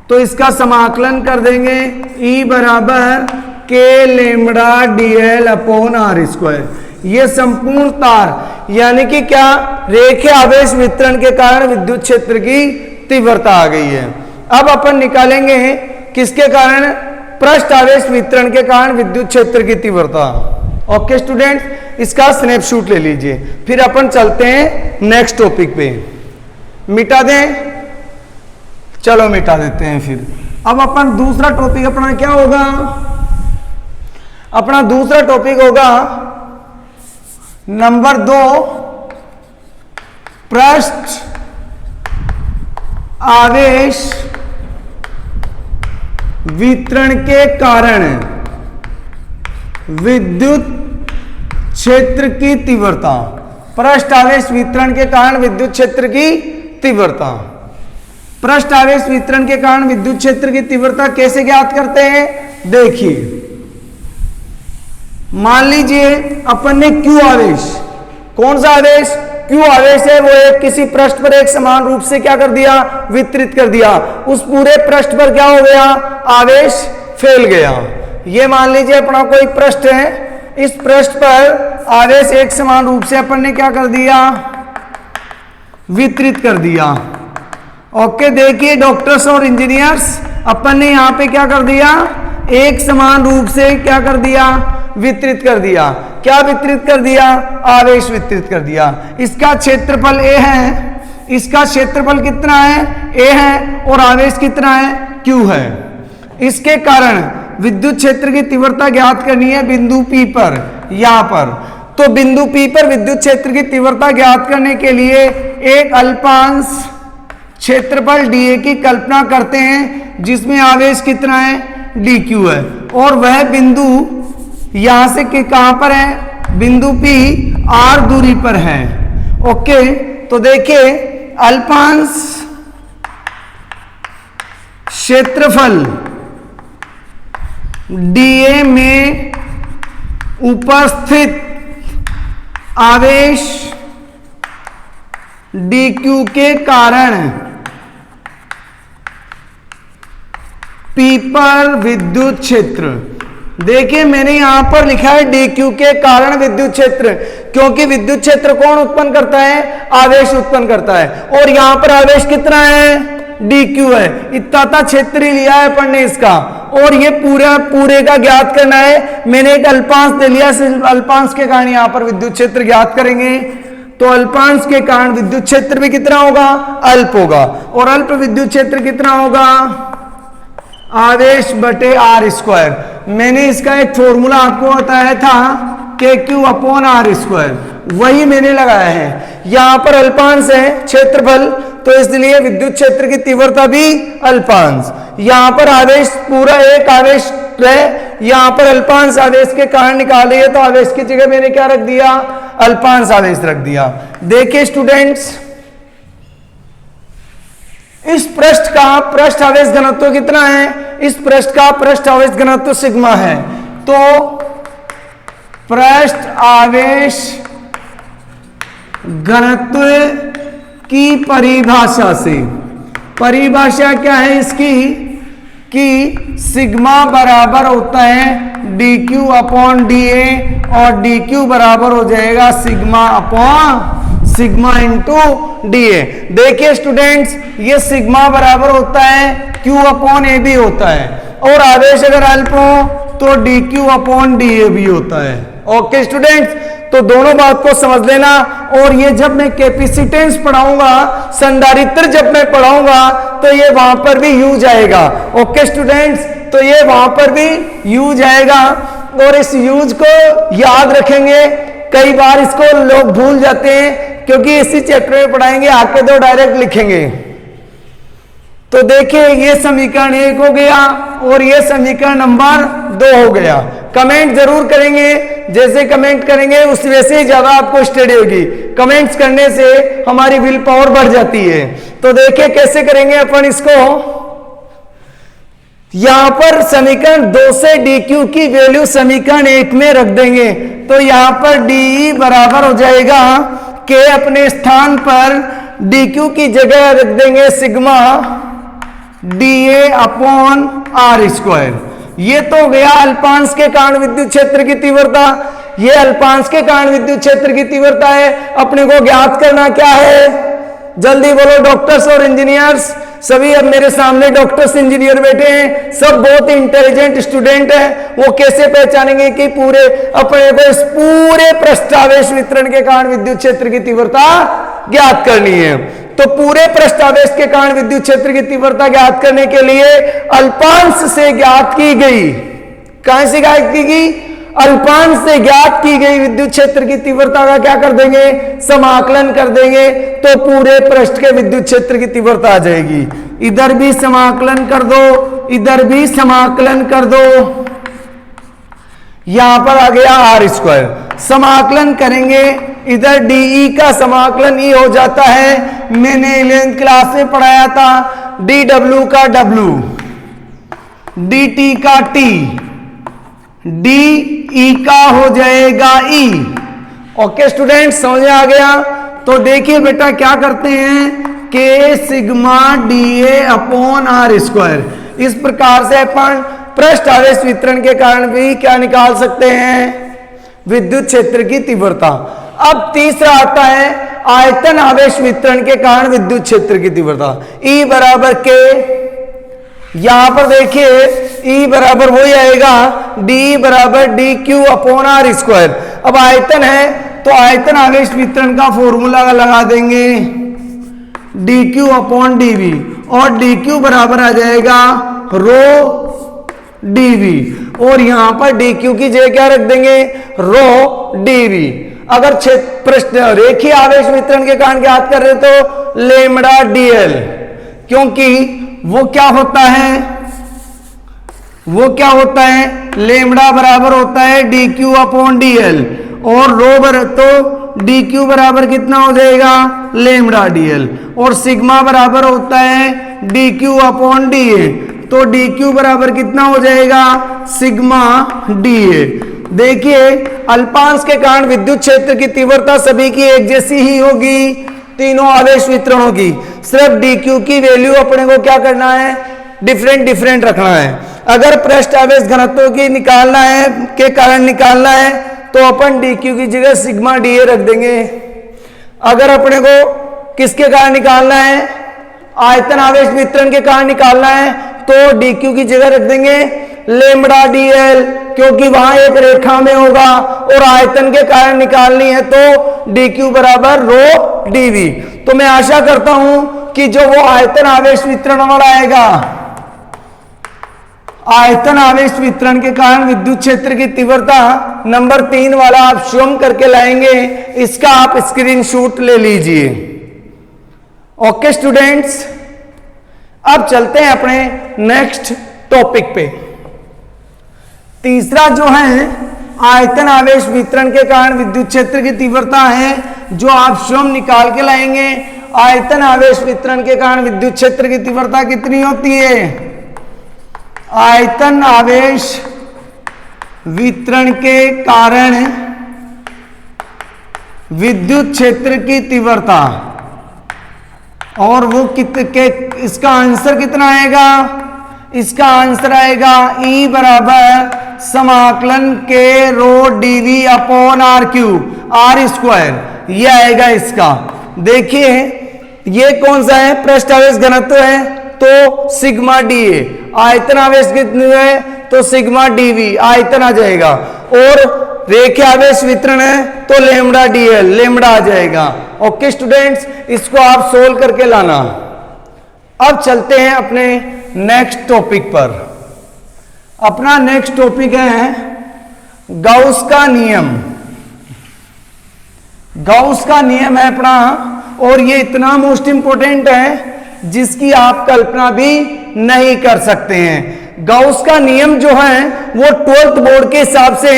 तो इसका समाकलन कर देंगे E बराबर k lambda dl upon R square. ये संपूर्ण तार यानी कि क्या, रेखीय आवेश वितरण के कारण विद्युत क्षेत्र की तीव्रता आ गई है। अब अपन निकालेंगे किसके कारण, पृष्ठ आवेश वितरण के कारण विद्युत क्षेत्र की तीव्रता। ओके स्टूडेंट्स, इसका स्नैपशॉट ले लीजिए, फिर अपन चलते हैं नेक्स्ट टॉपिक पे। मिटा दें, चलो मिटा देते हैं। फिर अब अपन दूसरा टॉपिक अपना क्या होगा, अपना दूसरा टॉपिक होगा नंबर 2, पृष्ठ आवेश वितरण के कारण विद्युत क्षेत्र की तीव्रता। पृष्ठ आवेश वितरण के कारण विद्युत क्षेत्र की तीव्रता, पृष्ठ आवेश वितरण के कारण विद्युत क्षेत्र की तीव्रता कैसे ज्ञात करते हैं। देखिए मान लीजिए अपन ने Q आवेश, कौन सा आवेश, Q आवेश है, वो एक किसी पृष्ठ पर एक समान रूप से क्या कर दिया, वितरित कर दिया। उस पूरे पृष्ठ पर क्या हो गया, आवेश फैल गया। ये मान लीजिए अपना कोई पृष्ठ है, इस पृष्ठ पर आवेश एक समान रूप से अपन ने क्या कर दिया, वितरित कर दिया। ओके, देखिए डॉक्टर्स और इंजीनियर्स, अपन ने यहां पे क्या कर दिया, एक समान रूप से क्या कर दिया, वितरित कर दिया। क्या वितरित कर दिया, आवेश वितरित कर दिया। इसका क्षेत्रफल A है, इसका क्षेत्रफल कितना है, a है, और आवेश कितना है, q है। इसके कारण विद्युत क्षेत्र की तीव्रता ज्ञात करनी है बिंदु P पर, यहां पर। तो बिंदु P पर विद्युत क्षेत्र की तीव्रता ज्ञात करने के लिए एक अल्पांश क्षेत्रफल dA की कल्पना करते हैं, जिसमें आवेश कितना है, dq है, और वह बिंदु यहां से कहां पर है, बिंदु P r दूरी पर है। ओके, तो देखिए अल्पांश क्षेत्रफल dA में उपस्थित आवेश dq के कारण P पर विद्युत क्षेत्र, देखिए मैंने यहां पर लिखा है dq के कारण विद्युत क्षेत्र, क्योंकि विद्युत क्षेत्र कौन उत्पन्न करता है, आवेश उत्पन्न करता है, और यहां पर आवेश कितना है, dq है। इतना था क्षेत्र ही लिया है पढ़ने इसका, और ये पूरे का ज्ञात करना है। मैंने एक अल्पांश दे लिया, सिर्फ अल्पांश के कारण यहां पर विद्युत क्षेत्र ज्ञात करेंगे। तो अल्पांश के कारण विद्युत क्षेत्र भी कितना होगा, अल्प होगा, और अल्प विद्युत क्षेत्र कितना होगा, आवेश बटे आर स्क्वायर। मैंने इसका एक फॉर्मूला आपको बताया था, KQ/r², वही मैंने लगाया है। यहां पर अल्पांश है क्षेत्रफल, तो इसलिए विद्युत क्षेत्र की तीव्रता भी अल्पांश। यहां पर आवेश पूरा एक आवेश है, यहां पर अल्पांश आवेश के कारण निकाले, तो आवेश की जगह मैंने क्या रख दिया, अल्पांश आवेश रख दिया। देखिए स्टूडेंट्स, इस पृष्ठ का पृष्ठ आवेश घनत्व कितना है, इस पृष्ठ का पृष्ठ आवेश घनत्व सिग्मा है। तो पृष्ठ आवेश घनत्व की परिभाषा से, परिभाषा क्या है इसकी, कि सिग्मा बराबर होता है dQ/dA, और dQ बराबर हो जाएगा सिग्मा इंटू dA। देखिए स्टूडेंट्स, ये सिग्मा बराबर होता है Q/AB होता है, और आवेश अगर अल्प हो तो dQ/dA भी होता है। ओके स्टूडेंट्स, तो दोनों बात को समझ लेना। और ये जब मैं कैपेसिटेंस पढ़ाऊंगा, संधारित्र जब मैं पढ़ाऊंगा, तो ये वहां पर भी यू जाएगा। ओके स्टूडेंट्स, तो ये वहां पर भी यू जाएगा, और इस यूज को याद रखेंगे। कई बार इसको लोग भूल जाते हैं, क्योंकि इसी चैप्टर में पढ़ाएंगे, आके दो डायरेक्ट लिखेंगे। तो देखिए ये समीकरण 1 हो गया, और ये समीकरण नंबर 2 हो गया। कमेंट जरूर करेंगे, जैसे कमेंट करेंगे उस वैसे ही ज्यादा आपको स्टडी होगी। कमेंट्स करने से हमारी विल पावर बढ़ जाती है। तो देखिए कैसे करेंगे अपन इसको। यहां पर समीकरण 2 से dq की वैल्यू समीकरण 1 में रख देंगे, तो यहां पर de बराबर हो जाएगा k अपने स्थान पर dq की जगह रख देंगे सिग्मा dA/r²। ये तो गया अल्पांश के कारण विद्युत क्षेत्र की तीव्रता। ये अल्पांश के कारण विद्युत क्षेत्र की तीव्रता है। अपने को ज्ञात करना क्या है, जल्दी बोलो डॉक्टर्स और इंजीनियर्स। सभी अब मेरे सामने डॉक्टर्स इंजीनियर बैठे हैं, सब बहुत इंटेलिजेंट स्टूडेंट हैं। वो कैसे पहचानेंगे कि पूरे अपने को इस पूरे पृष्ठावेश वितरण के कारण विद्युत क्षेत्र की तीव्रता ज्ञात करनी है। तो पूरे पृष्ठावेश के कारण विद्युत क्षेत्र की तीव्रता ज्ञात करने के लिए अल्पांश से ज्ञात की गई, कहां से ज्ञात की गई, अल्पांश से ज्ञात की गई विद्युत क्षेत्र की तीव्रता का क्या कर देंगे, समाकलन कर देंगे, तो पूरे पृष्ठ के विद्युत क्षेत्र की तीव्रता आ जाएगी। इधर भी समाकलन कर दो, इधर भी समाकलन कर दो, यहां पर आ गया r²। समाकलन करेंगे, इधर dE का समाकलन E हो जाता है। मैंने 11th क्लास में पढ़ाया था, dW का W, dt का T, dE का हो जाएगा E। ओके स्टूडेंट, समझ में आ गया। तो देखिए बेटा क्या करते हैं, K सिग्मा dA/r²। इस प्रकार से अपन पृष्ठ आवेश वितरण के कारण भी क्या निकाल सकते हैं, विद्युत क्षेत्र की तीव्रता। अब तीसरा आता है आयतन आवेश वितरण के कारण विद्युत क्षेत्र की तीव्रता। E बराबर K, यहां पर देखिए E बराबर वही आएगा D बराबर dQ/r²। अब आयतन है तो आयतन आवेश वितरण का फॉर्मूला लगा देंगे, D Q upon D V, और डी क्यू बराबर आ जाएगा रो डी वी, और यहां पर डी क्यू की जगह क्या रख देंगे, रो डी वी। अगर प्रश्न रेखीय आवेश वितरण के कारण ज्ञात कर रहे तो लेमड़ा डीएल, क्योंकि वो क्या होता है, लेमड़ा बराबर होता है D Q upon D L, और रो तो डी क्यू बराबर कितना हो जाएगा, लेमड़ा डी एल, और सिग्मा बराबर होता है D Q upon D A, तो डी क्यू बराबर कितना हो जाएगा, सिग्मा डी ए। देखिए अल्पांश के कारण विद्युत क्षेत्र की तीव्रता सभी की एक जैसी ही होगी, तीनों आवेश वितरणों की, सिर्फ डी क्यू की वैल्यू अपने को क्या करना है, डिफरेंट रखना है। अगर पृष्ठ आवेश घनत्व की निकालना है के कारण निकालना है तो अपन डी क्यू की जगह सिग्मा डी ए रख देंगे। अगर अपने को किसके कारण निकालना है, आयतन आवेश वितरण के कारण निकालना है तो डी क्यू की जगह रख देंगे लेमड़ा डी एल, क्योंकि वहां एक रेखा में होगा, और आयतन के कारण निकालनी है तो डी क्यू बराबर रो डी वी। तो मैं आशा करता हूं कि जो वो आयतन आवेश वितरण वाला आएगा, आयतन आवेश वितरण के कारण विद्युत क्षेत्र की तीव्रता नंबर 3 वाला आप स्वयं करके लाएंगे, इसका आप स्क्रीनशॉट ले लीजिए। ओके स्टूडेंट्स, अब चलते हैं अपने नेक्स्ट टॉपिक पे। तीसरा जो है आयतन आवेश वितरण के कारण विद्युत क्षेत्र की तीव्रता है, जो आप स्वयं निकाल के लाएंगे। आयतन आवेश वितरण के कारण विद्युत क्षेत्र की तीव्रता कितनी होती है, आयतन आवेश वितरण के कारण विद्युत क्षेत्र की तीव्रता, और वो इसका आंसर कितना आएगा, इसका आंसर आएगा E बराबर समाकलन के rho dv upon r cube r square, ये आएगा इसका। देखिए ये कौन सा है, पृष्ठ आवेश घनत्व है तो सिग्मा डी ए, आयतन आवेश कितनी है तो सिग्मा डीवी आयतन आ जाएगा, और रेखीय आवेश वितरण है तो लेमड़ा डीएल लेमड़ा आ जाएगा। ओके स्टूडेंट्स, इसको आप सोल्व करके लाना। अब चलते हैं अपने नेक्स्ट टॉपिक पर। अपना नेक्स्ट टॉपिक है गाउस का नियम। गाउस का नियम है अपना, और ये इतना मोस्ट इंपॉर्टेंट है जिसकी आप कल्पना भी नहीं कर सकते हैं। गाउस का नियम जो है वो 12th बोर्ड के हिसाब से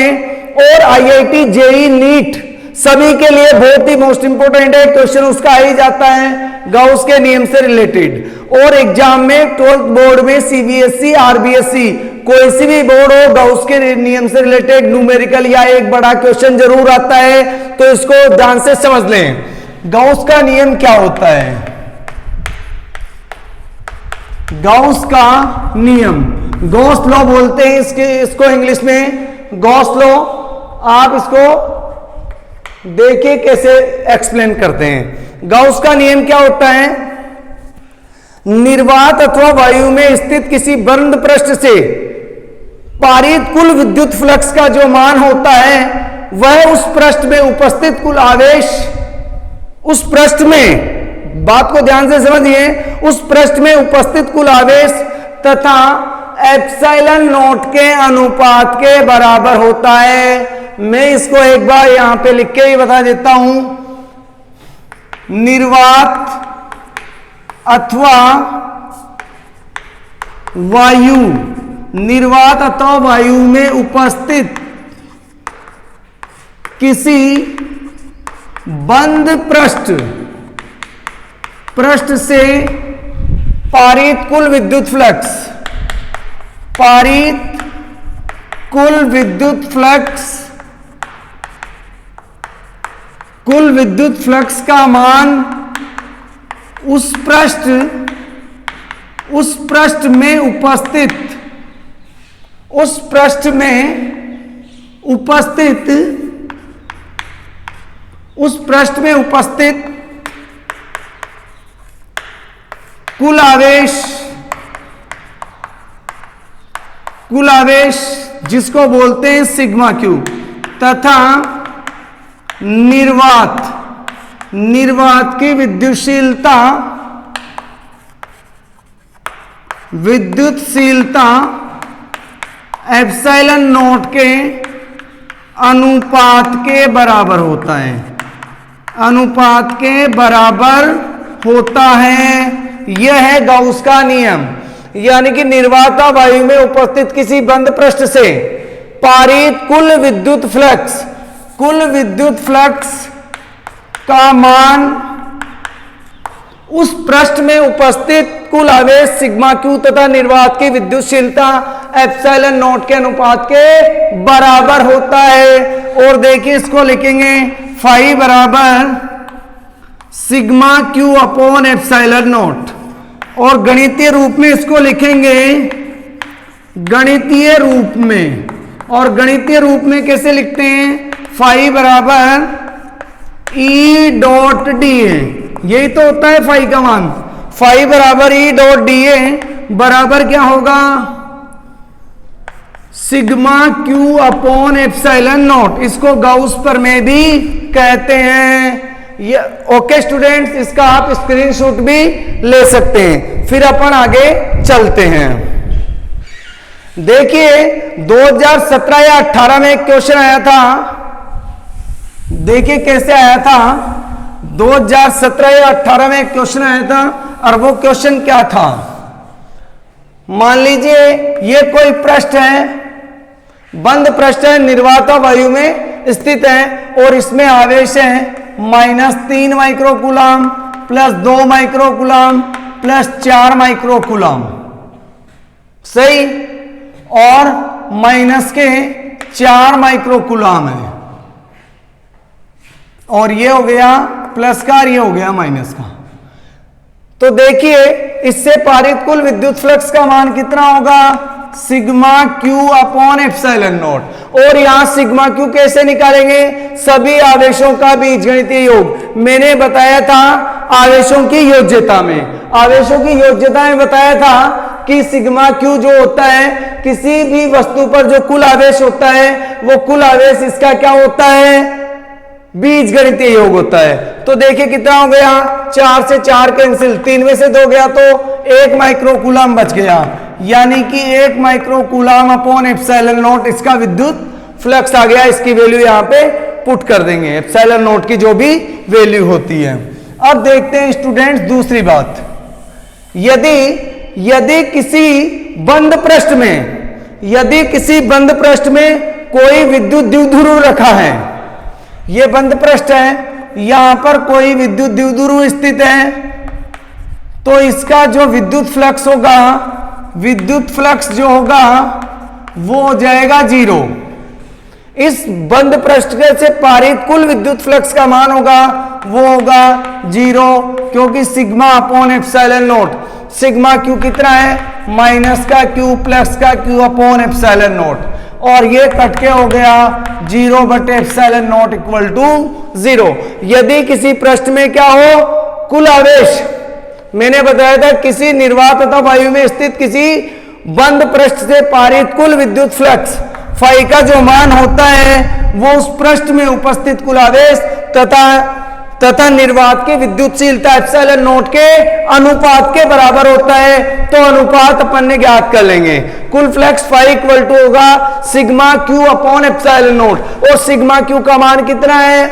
और आईआईटी जेईई नीट सभी के लिए बहुत ही मोस्ट इंपोर्टेंट है, क्वेश्चन उसका आ ही जाता है गाउस के नियम से रिलेटेड। और एग्जाम में 12th बोर्ड में सीबीएसई आरबीएसई कोई सी भी बोर्ड हो, गाउस के नियम से रिलेटेड न्यूमेरिकल या एक बड़ा क्वेश्चन जरूर आता है, तो इसको ध्यान से समझ लें। गाउस का नियम क्या होता है, गाउस का नियम, गॉस लॉ बोलते हैं इसको इंग्लिश में गॉस लॉ। आप इसको देखिए कैसे एक्सप्लेन करते हैं। गाउस का नियम क्या होता है, निर्वात अथवा वायु में स्थित किसी बंद पृष्ठ से पारित कुल विद्युत फ्लक्स का जो मान होता है वह उस पृष्ठ में उपस्थित कुल आवेश, उस पृष्ठ में, बात को ध्यान से समझिए, उस पृष्ठ में उपस्थित कुल आवेश तथा एप्सिलॉन नॉट के अनुपात के बराबर होता है। मैं इसको एक बार यहां पे लिख के ही बता देता हूं। निर्वात अथवा वायु, निर्वात अथवा वायु में उपस्थित किसी बंद पृष्ठ से पारित कुल विद्युत फ्लक्स, पारित कुल विद्युत फ्लक्स, कुल विद्युत फ्लक्स का मान उस पृष्ठ में उपस्थित, उस पृष्ठ में उपस्थित, उस पृष्ठ में उपस्थित कुल आवेश जिसको बोलते हैं सिग्मा क्यू, तथा निर्वात की विद्युतशीलता विद्युतशीलता एप्सिलॉन नॉट के अनुपात के बराबर होता है, अनुपात के बराबर होता है। यह है गाउस का नियम। यानी कि निर्वाता वायु में उपस्थित किसी बंद पृष्ठ से पारित कुल विद्युत फ्लक्स का मान उस पृष्ठ में उपस्थित कुल आवेश सिग्मा क्यू तथा निर्वात की विद्युतशीलता एप्सिलॉन नॉट के अनुपात के बराबर होता है। और देखिए इसको लिखेंगे फाई बराबर sigma Q upon epsilon not, और गणितीय रूप में इसको लिखेंगे गणितीय रूप में। और गणितीय रूप में कैसे लिखते हैं? फाई बराबर ई डॉट डी ए, यही तो होता है फाई का मान। फाई बराबर ई डॉट डी ए बराबर क्या होगा? Sigma Q upon epsilon not. इसको गाउस प्रमेय भी कहते हैं। ये ओके स्टूडेंट्स, इसका आप स्क्रीनशॉट भी ले सकते हैं। फिर अपन आगे चलते हैं। देखिए 2017 या 18 में एक क्वेश्चन आया था। देखिए कैसे आया था। 2017 या 18 में एक क्वेश्चन आया था, और वो क्वेश्चन क्या था? मान लीजिए ये कोई पृष्ठ है, बंद पृष्ठ है, निर्वाता वायु में स्थित है, और इसमें आवेश है -3 microcoulomb plus 2 microcoulomb plus 4 microcoulomb, सही, और माइनस के 4 माइक्रोकूलम है। और ये हो गया प्लस का, ये हो गया माइनस का। तो देखिए इससे पारित कुल विद्युत फ्लक्स का मान कितना होगा? Sigma Q upon epsilon not. और यहां सिग्मा क्यू कैसे निकालेंगे? सभी आवेशों का बीजगणितीय योग। मैंने बताया था आवेशों की योज्यता में, आवेशों की योज्यता में बताया था कि सिग्मा क्यू जो होता है, किसी भी वस्तु पर जो कुल आवेश होता है, वो कुल आवेश इसका क्या होता है? बीजगणितीय योग होता है। तो देखिए कितना हो गया? 4 से 4 कैंसिल, 3 में से 2 गया तो 1 माइक्रोकूलम बच गया। यानी कि 1 माइक्रोकूलम अपॉन एप्सिलॉन नॉट इसका विद्युत फ्लक्स आ गया। इसकी वैल्यू यहां पे पुट कर देंगे, एप्सिलॉन नॉट की जो भी वैल्यू होती है। अब देखते हैं स्टूडेंट्स दूसरी बात। यदि किसी बंद पृष्ठ में कोई विद्युत द्विध्रुव रखा है, ये बंद पृष्ठ है, यहां पर कोई विद्युत द्विध्रुव स्थित है, तो इसका जो विद्युत फ्लक्स होगा, विद्युत फ्लक्स जो होगा वो हो जाएगा 0। इस बंद पृष्ठ से पारित कुल विद्युत फ्लक्स का मान होगा वो होगा 0, क्योंकि sigma upon epsilon naught. Sigma Q कितना है? माइनस का क्यू प्लस का क्यू अपॉन एप्सिलॉन नॉट, और ये कट के हो गया 0 बटे एप्सिलॉन नॉट इक्वल टू 0। यदि किसी पृष्ठ में क्या हो? कुल आवेश, मैंने बताया था किसी निर्वात तथा वायु में स्थित किसी बंद पृष्ठ से पारित कुल विद्युत फ्लक्स फाई का जो मान होता है वो उस पृष्ठ में उपस्थित कुल आवेश तथा निर्वात की विद्युतशीलता एप्सिलॉन नॉट के अनुपात के बराबर होता है। तो अनुपात अपन ने ज्ञात कर लेंगे। कुल फ्लक्स फाई इक्वल टू होगा sigma Q upon epsilon not. और सिग्मा क्यू का मान कितना है?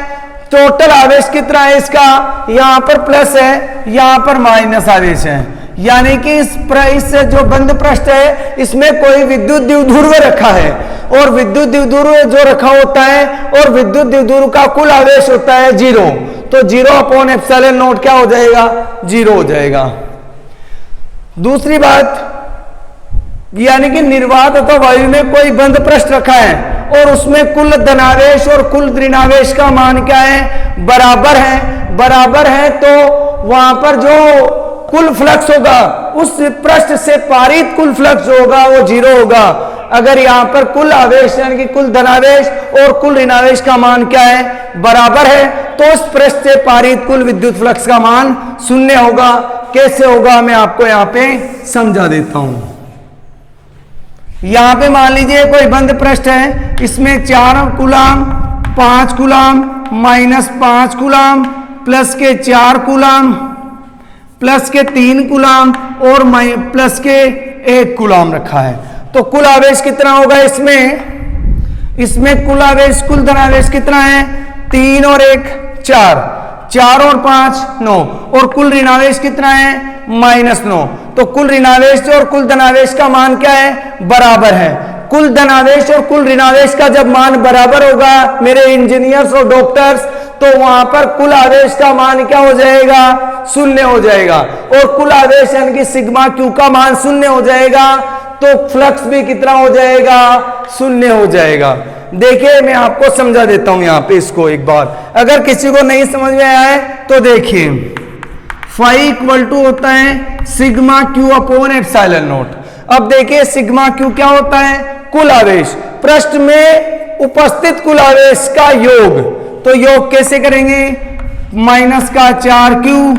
टोटल आवेश कितना है इसका? यहां पर प्लस है, यहां पर माइनस आवेश है। यानी कि इस जो बंद पृष्ठ है इसमें कोई विद्युत द्विध्रुव रखा है, और विद्युत द्विध्रुव जो रखा होता है और विद्युत द्विध्रुव का कुल आवेश होता है 0। तो 0 अपॉन एप्सिलॉन नॉट क्या हो जाएगा? 0 हो जाएगा। दूसरी बात, यानी कि निर्वात अथवा वायु में कोई बंद पृष्ठ रखा है और उसमें कुल धनावेश और कुल ऋणावेश का मान क्या है? बराबर है। तो वहां पर जो कुल फ्लक्स होगा, उस पृष्ठ से पारित कुल फ्लक्स जो होगा वो 0 होगा। अगर यहां पर कुल आवेश यानी कि कुल धनावेश और कुल ऋणावेश का मान क्या है? बराबर है, तो उस पृष्ठ से पारित कुल विद्युत फ्लक्स का मान 0 होगा। कैसे होगा मैं आपको यहां पे समझा देता हूं। यहां पे मान लीजिए कोई बंद पृष्ठ है, इसमें 4 कूलम, 5 कूलम, -5 कूलम, प्लस के 4 कूलम, प्लस के 3 कूलम और प्लस के 1 कूलम रखा है। तो कुल आवेश कितना होगा इसमें कुल आवेश, कुल धनावेश कितना है? 3 और 1 4, 4 और 5 9, और कुल ऋणावेश कितना है? -9। तो कुल ऋणावेश और कुल धनावेश का मान क्या है? बराबर है। कुल धनावेश और कुल ऋणावेश का जब मान बराबर होगा मेरे इंजीनियर्स और डॉक्टर्स, तो वहां पर कुल आवेश का मान क्या हो जाएगा? 0 हो जाएगा। और कुल आवेश यानी कि सिग्मा क्यू का मान 0 हो जाएगा, तो फ्लक्स भी कितना हो जाएगा? 0 हो जाएगा। देखिए मैं आपको समझा देता हूं यहां पे इसको एक बार, अगर किसी को नहीं समझ में आया है तो देखिए, फाई इक्वल टू होता है sigma Q upon epsilon not. अब देखिए सिग्मा क्यू क्या होता है? कुल आवेश, पृष्ठ में उपस्थित कुल आवेश का योग। तो योग कैसे करेंगे? माइनस का 4Q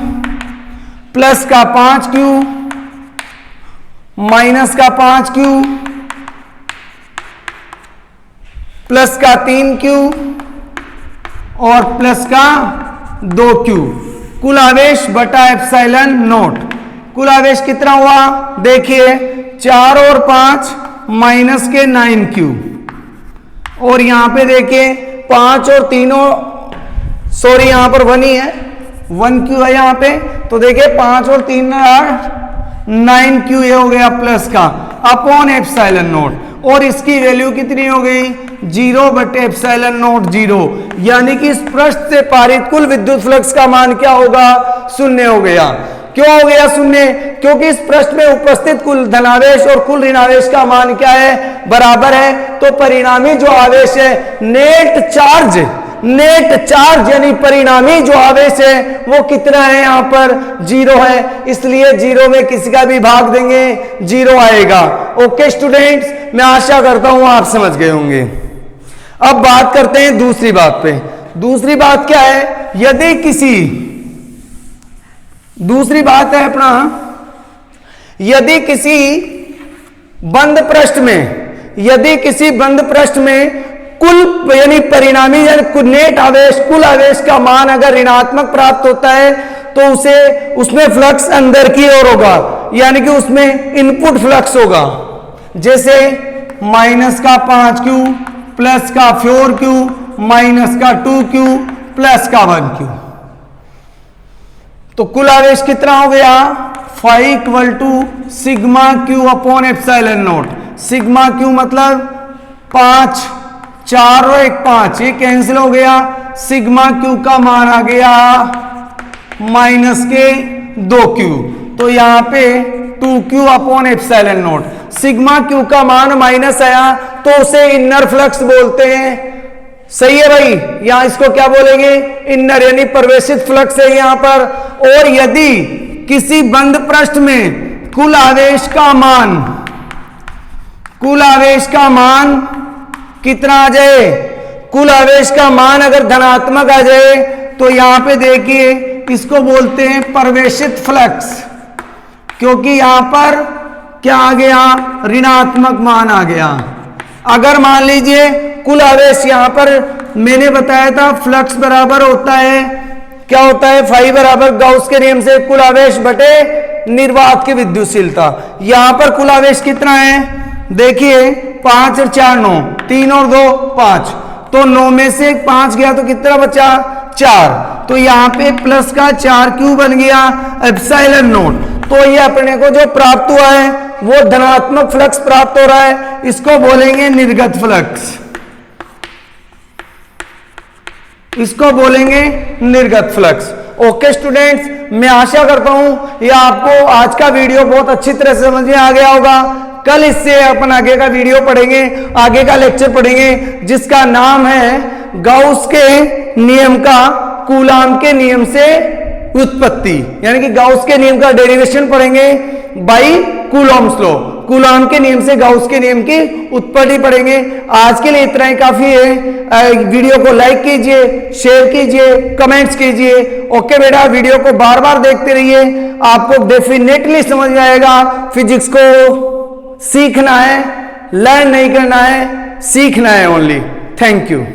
प्लस का 5Q माइनस का 5Q प्लस का 3Q और प्लस का 2Q। कुल आवेश बटा एप्सिलॉन नॉट। कुल आवेश कितना हुआ? देखिए 4 और 5 माइनस के 9Q, और यहां पे देखिए 5 और 3, सॉरी यहां पर 1 ही है, 1Q है यहां पे। तो देखिए 5 और 3 9Q ये हो गया प्लस का अपॉन एप्सिलॉन नॉट, और इसकी वैल्यू कितनी हो गई? 0 बटे एप्सिलॉन नॉट 0, यानी कि इस पृष्ठ से पारित कुल विद्युत फ्लक्स का मान क्या होगा? 0 हो गया। क्यों हो गया 0? क्योंकि इस पृष्ठ में उपस्थित कुल धनावेश और कुल ऋणावेश का मान क्या है? बराबर है। तो परिणामी जो आवेश है नेट चार्ज यानी परिणामी जो आवेश है वो कितना है? यहां पर 0 है, इसलिए 0 में किसी का भी भाग देंगे 0 आएगा। ओके स्टूडेंट्स, मैं आशा करता हूं आप समझ गए होंगे। अब बात करते हैं दूसरी बात पे। दूसरी बात क्या है? दूसरी बात है अपना, यदि किसी बंद पृष्ठ में कुल यानी परिणामी यानी नेट आवेश, कुल आवेश का मान अगर ऋणात्मक प्राप्त होता है तो उसमें फ्लक्स अंदर की ओर होगा, यानी कि उसमें इनपुट फ्लक्स होगा। जैसे माइनस का 5Q प्लस का 4Q माइनस का 2Q प्लस का 1Q। तो कुल आवेश कितना हो गया? Phi equal to sigma Q upon epsilon naught. Sigma Q मतलब 5, 4 और 1 5, ये कैंसिल हो गया। सिग्मा क्यू का मान आ गया माइनस के 2Q, तो यहां पे 2Q upon epsilon naught. Sigma Q का मान माइनस आया तो उसे इनर फ्लक्स बोलते हैं। सही है भाई, यहां इसको क्या बोलेंगे? इनर यानी प्रवेशित फ्लक्स है यहां पर। और यदि किसी बंद पृष्ठ में कुल आवेश का मान कितना आ जाए? कुल आवेश का मान अगर धनात्मक आ जाए तो यहां पे देखिए इसको बोलते हैं प्रवेशित फ्लक्स, क्योंकि यहां पर क्या आ गया? ऋणात्मक मान आ गया। अगर मान लीजिए कुल आवेश यहां पर मैंने बताया था फ्लक्स बराबर होता है, क्या होता है? फाई बराबर गाउस के नियम से कुल आवेश बटे निर्वात की विद्युतशीलता। यहां पर कुल आवेश कितना है? देखिए 5 और 4 9, 3 और 2 5, तो 9 में से 5 गया तो कितना बचा? 4। तो यहां पे प्लस का 4Q बन गया एप्सिलॉन नॉट। तो ये अपने को जो प्राप्त हुआ है वो धनात्मक फ्लक्स प्राप्त हो रहा है, इसको बोलेंगे निर्गत फ्लक्स। इसको बोलेंगे निर्गत फ्लक्स। ओके स्टूडेंट्स, मैं आशा करता हूं ये आपको आज का वीडियो बहुत अच्छी तरह से समझ में आ गया होगा। कल इससे अपन आगे का वीडियो पढ़ेंगे, आगे का लेक्चर पढ़ेंगे जिसका नाम है गाउस के नियम का कूलाम के नियम से उत्पत्ति, यानी कि गाउस के नियम का डेरिवेशन पढ़ेंगे बाय कूलॉम्स लॉ। कूलॉम के नियम से गाउस के नियम की उत्पत्ति पढ़ेंगे। आज के लिए इतना ही काफी है। वीडियो को लाइक कीजिए, शेयर कीजिए, कमेंट्स कीजिए। ओके बेटा, वीडियो को बार बार देखते रहिए, आपको डेफिनेटली समझ में आएगा। फिजिक्स को सीखना है, लर्न नहीं करना है, सीखना है ओनली। Thank you.